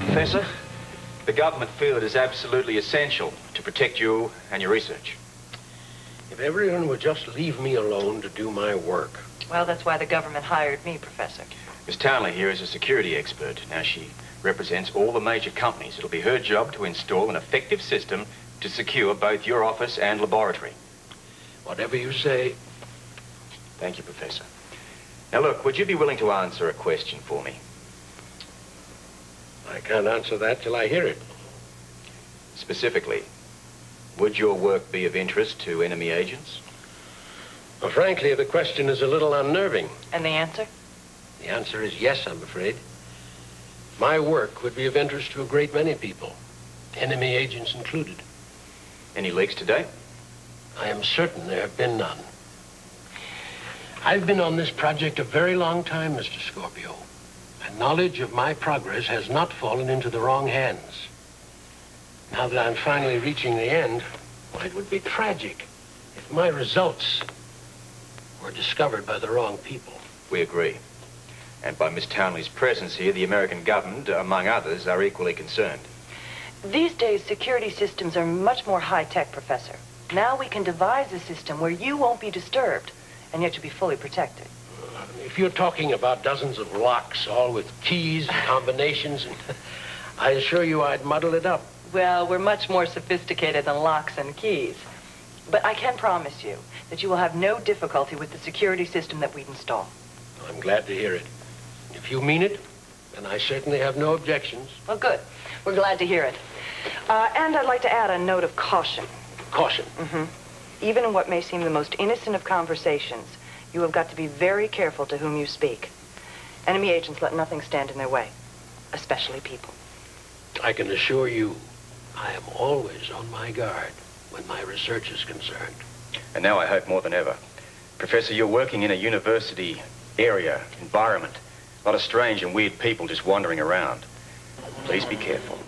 Professor, the government feel it is absolutely essential to protect you and your research. If everyone would just leave me alone to do my work. Well, that's why the government hired me, Professor. Miss Townley here is a security expert. Now, she represents all the major companies. It'll be her job to install an effective system to secure both your office and laboratory. Whatever you say. Thank you, Professor. Now, look, would you be willing to answer a question for me? I can't answer that till I hear it. Specifically, would your work be of interest to enemy agents? Well, frankly, the question is a little unnerving. And the answer? The answer is yes, I'm afraid. My work would be of interest to a great many people, enemy agents included. Any leaks today? I am certain there have been none. I've been on this project a very long time, Mr. Scorpio, and knowledge of my progress has not fallen into the wrong hands. Now that I'm finally reaching the end, well, it would be tragic if my results were discovered by the wrong people. We agree. And by Miss Townley's presence here, the American government, among others, are equally concerned. These days, security systems are much more high-tech, Professor. Now we can devise a system where you won't be disturbed, and yet you'll be fully protected. If you're talking about dozens of locks, all with keys and combinations, I assure you I'd muddle it up. Well, we're much more sophisticated than locks and keys. But I can promise you that you will have no difficulty with the security system that we'd install. I'm glad to hear it. If you mean it, then I certainly have no objections. Well, good. We're glad to hear it. And I'd like to add a note of caution. Caution? Mm-hmm. Even in what may seem the most innocent of conversations, you have got to be very careful to whom you speak. Enemy agents let nothing stand in their way, especially people. I can assure you, I am always on my guard when my research is concerned. And now I hope more than ever. Professor, you're working in a university area, environment. A lot of strange and weird people just wandering around. Please be careful.